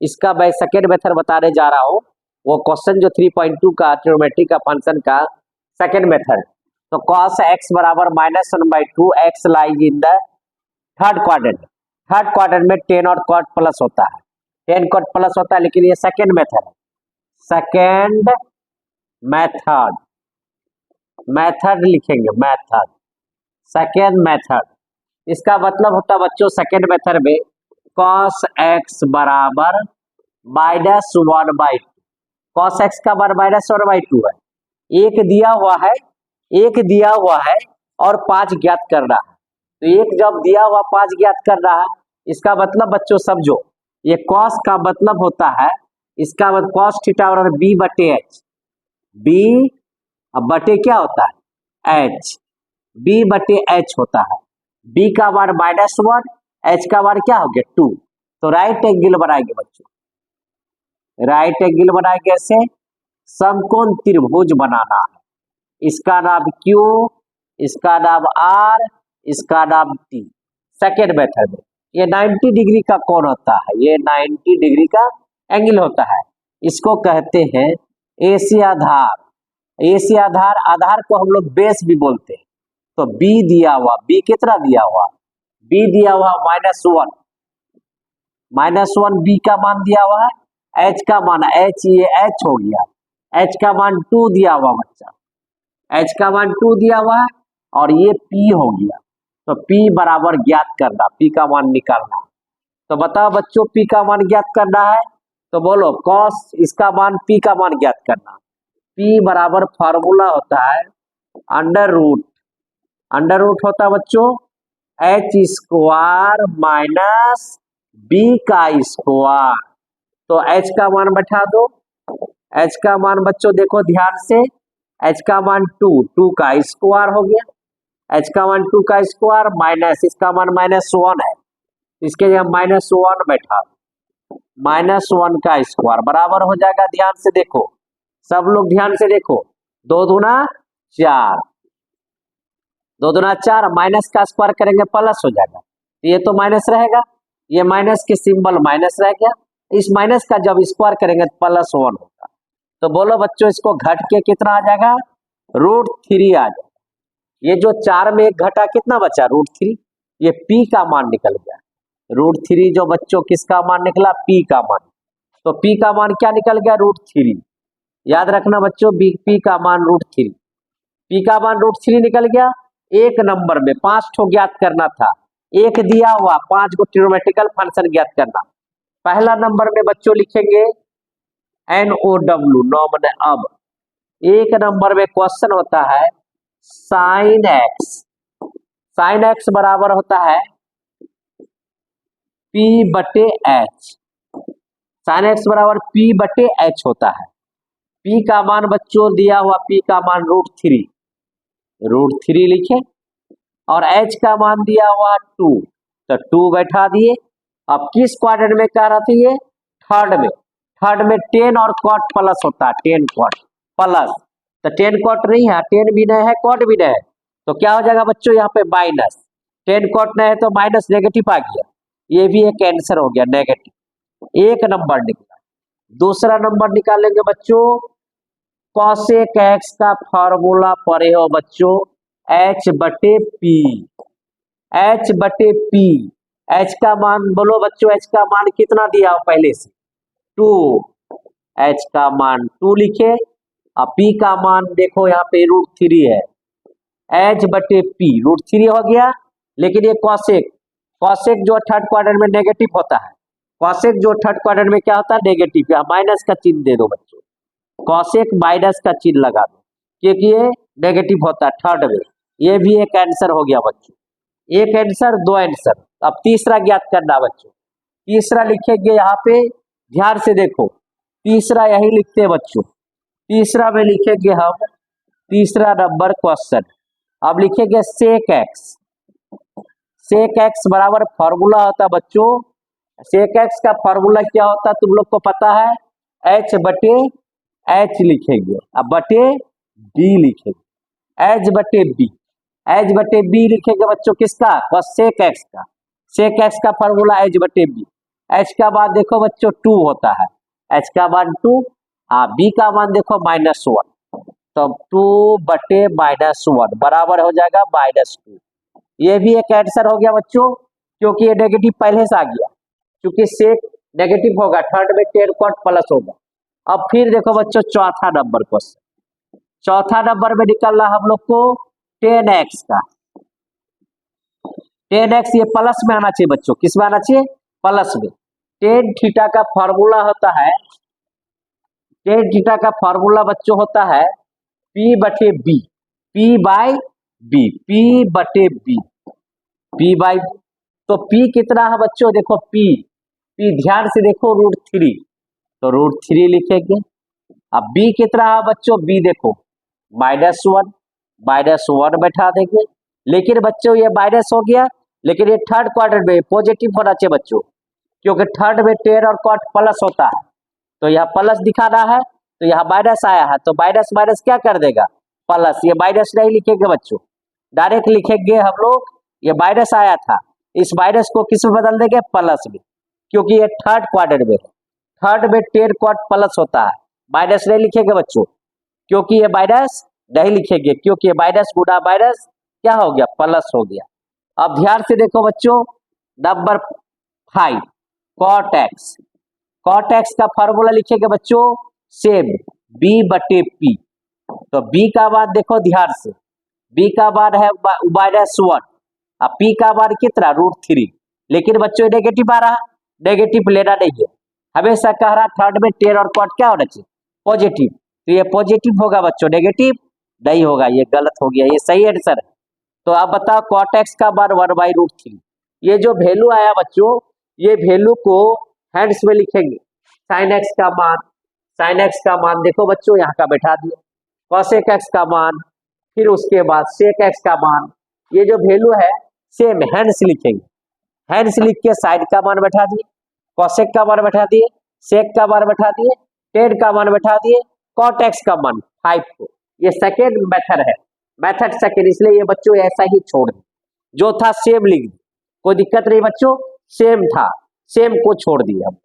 इसका मैं second method बताने जा रहा हूँ। वो क्वेश्चन जो 3.2 का ट्रिग्नोमेट्री का फंक्शन का सेकेंड मेथड। तो cos x बराबर -1/2 x lies in the third quadrant. Third quadrant में टेन और कॉट प्लस होता है, टेन कॉट प्लस होता है, लेकिन ये सेकेंड मेथड है। सेकेंड मेथड, मेथड लिखेंगे मेथड, सेकेंड मेथड। इसका मतलब होता है बच्चों सेकेंड मेथड में cos x बराबर -1/2। cos x का मान -1/2 है। एक दिया हुआ है, एक दिया हुआ है और 5 ज्ञात करना है। तो एक जब दिया हुआ 5 ज्ञात कर रहा है, इसका मतलब बच्चों समझो, ये cos का मतलब होता है, इसका मतलब cos थीटा बराबर b/h। b अब बटे क्या होता है h, b/h होता है। b का मान -1, h का मान क्या हो गया 2। तो राइट एंगल बनाएंगे बच्चों, राइट एंगल बनाएंगे ऐसे, समकोण त्रिभुज बनाना है। इसका नाम Q, इसका नाम R, इसका नाम T। सेकेंड मेथड में ये 90 डिग्री का कोण होता है, ये 90 डिग्री का एंगल होता है। इसको कहते हैं AC आधार। AC आधार, आधार को हम लोग बेस भी बोलते हैं। तो B दिया हुआ, B कितना दिया हुआ, B दिया हुआ -1, -1 B का मान दिया हुआ है, H का मान H, ये H हो गया, H का मान 2 दिया हुआ बच्चा, H का मान 2 दिया हुआ है और ये P हो गया। तो P बराबर ज्ञात करना, P का मान निकालना। तो बताओ बच्चों P का मान ज्ञात करना है, तो बोलो cos इसका मान P का मान ज्ञात करना। P बराबर फॉर्मूला होता है अंडर रूट होता है बच्चों h² माइनस b का स्क्वायर। तो h का मान बैठा दो, h का मान बच्चों देखो ध्यान से, h का मान 2 का स्क्वायर हो गया, h का मान 2 का स्क्वायर माइनस इसका मान -1 है, इसके जगह -1 बैठा दो, -1 का स्क्वायर बराबर हो जाएगा। ध्यान से देखो, सब लोग ध्यान से देखो, 2 दूना 4, 2 दूना 4, माइनस का स्क्वायर करेंगे प्लस हो जाएगा, ये तो माइनस रहेगा, ये माइनस के सिंबल माइनस रह गया, इस माइनस का जब स्क्वायर करेंगे तो +1 होगा। तो बोलो बच्चों इसको घट के कितना आ जाएगा, √3 आ जाएगा। ये जो 4 में एक घटा कितना बचा √3, ये P का मान निकल गया। √3 जो बच्चों किसका मान निकला, P का मान। तो P का मान क्या निकल गया, √3। याद रखना बच्चों P का मान √3, P का मान √3 निकल गया। एक नंबर में 5 ठो ज्ञात करना था, एक दिया हुआ 5 को ट्रिग्नोमेट्रिकल फंक्शन ज्ञात करना। पहला नंबर में बच्चों लिखेंगे NOW, नॉमन। अब एक नंबर में क्वेश्चन होता है sin x, sin x बराबर होता है P/H, sin x बराबर P/H होता है। P का मान बच्चों दिया हुआ, P का मान √3 लिखे और H का मान दिया हुआ 2, तो 2 बैठा दिए। अब किस क्वाड्रेंट में कह रहा था ये, थर्ड में। थर्ड में 10 और कॉट प्लस होता है, 10 कॉट प्लस, तो 10 कॉट नहीं है, 10 भी नहीं है, कॉट भी नहीं है, तो क्या हो जाएगा बच्चों यहाँ पे माइनस। 10 कॉट नहीं है तो माइनस, नेगेटिव आ गया, ये भी एक आंसर हो गया नेगेटिव। एक नंबर निकला। दूसरा नंबर निकालेंगे बच्चों, cosec x का फॉर्मूला पढ़े हो बच्चों, H/P, H/P। H का मान बोलो बच्चों, H का मान कितना दिया हो पहले से 2, H का मान 2 लिखे। अब P का मान देखो यहाँ पे √3 है, H/P √3 हो गया। लेकिन ये cosec जो थर्ड क्वाड्रेंट में नेगेटिव होता है, cosec जो थर्ड क्वाड्रेंट में क्या होता है नेगेटिव, या माइनस का चिन्ह दे दो बच्चों, cosec माइनस का चिन्ह लगा दो, क्योंकि ये नेगेटिव होता है थर्ड में। ये भी एक आंसर हो गया बच्चों, एक आंसर, 2 आंसर। अब तीसरा ज्ञात करना बच्चों, तीसरा लिखेंगे यहाँ पे, ध्यान से देखो, तीसरा यही लिखते हैं बच्चों। तीसरा में लिखेंगे हम, तीसरा नंबर क्वेश्चन। अब लिखेंगे sec x बराबर फॉर्मूला होता है बच्चों, sec x का फॉर्मूला क्या होता है तुम लोग को पता है, H/H लिखेंगे, अब बटे B लिखेंगे, H/B, H/B लिखेंगे बच्चों किसका, sec x का। sec x का फॉर्मूला H/B, h का मान देखो बच्चों 2 होता है, h का मान 2, b का मान देखो -1, तो 2/-1 बराबर हो जाएगा -2। ये भी एक आंसर हो गया बच्चों, क्योंकि ये नेगेटिव पहले से आ गया, क्योंकि सेक नेगेटिव होगा, थर्ड में 10 कॉट प्लस होगा। अब फिर देखो बच्चों चौथा नंबर क्वेश्चन, चौथा नंबर में निकल रहा हम लोग को 10x का। 10x ये प्लस में आना चाहिए बच्चों, किस में आना चाहिए? प्लस में। tan थीटा का फॉर्मूला होता है, tan थीटा का फॉर्मूला बच्चों होता है P/B, P/B, P/B, P/B। तो P कितना है बच्चों? देखो P ध्यान से देखो √3, तो √3 लिखेंगे। अब B कितना है बच्चों? B देखो -1 बैठा देंगे। लेकिन बच्चों ये माइनस हो गया, लेकिन ये थर्ड क्वाड्रेंट में पॉजिटिव होना चाहिए बच्चों, क्योंकि थर्ड में 10 और कॉट प्लस होता है, तो यहाँ प्लस दिखाना है, तो यहाँ माइनस आया है, तो माइनस माइनस क्या कर देगा? प्लस। ये माइनस नहीं लिखेंगे बच्चों, डायरेक्ट लिखेंगे हम लोग, ये माइनस आया था, इस माइनस को किस में बदल देंगे? प्लस में, क्योंकि ये थर्ड क्वाड्रेंट में, थर्ड में 10 कॉट प्लस होता है। माइनस नहीं लिखेंगे बच्चों, क्योंकि ये माइनस नहीं लिखेंगे, क्योंकि ये माइनस गुना माइनस क्या हो गया? प्लस हो गया। अब ध्यान से देखो बच्चों number 5 cot x, cot x का फॉर्मूला लिखेंगे बच्चों सेम B/P। तो B का मान देखो ध्यान से, B का मान है -1, अब P का मान कितना? √3। लेकिन बच्चों नेगेटिव आ रहा, नेगेटिव लेना नहीं है, हमेशा कह रहा थर्ड में 10 और कॉट क्या होना चाहिए? पॉजिटिव। तो ये पॉजिटिव होगा बच्चों, नेगेटिव नहीं होगा, ये गलत हो गया, ये सही आंसर है। तो आप बताओ cot x का मान 1/√3। ये जो वैल्यू आया बच्चों, ये वैल्यू को हैंड्स में लिखेंगे। sin x का मान देखो बच्चों यहाँ का बैठा दिए, cosec x का मान, फिर उसके बाद sec x का मान, ये जो वैल्यू है सेम हैंड्स लिखेंगे। हैंड्स लिख के साइड का मान बैठा दिए, cosec का मान बैठा दिए, sec का मान बैठा दिए, tan का मान बैठा दिए, cot x का मान 5 को। ये सेकेंड मेथड है, मेथड सेकेंड, इसलिए ये बच्चों ऐसा ही छोड़ दें, जो था सेम लिख दी, कोई दिक्कत नहीं बच्चों, सेम था, सेम को छोड़ दिए हम।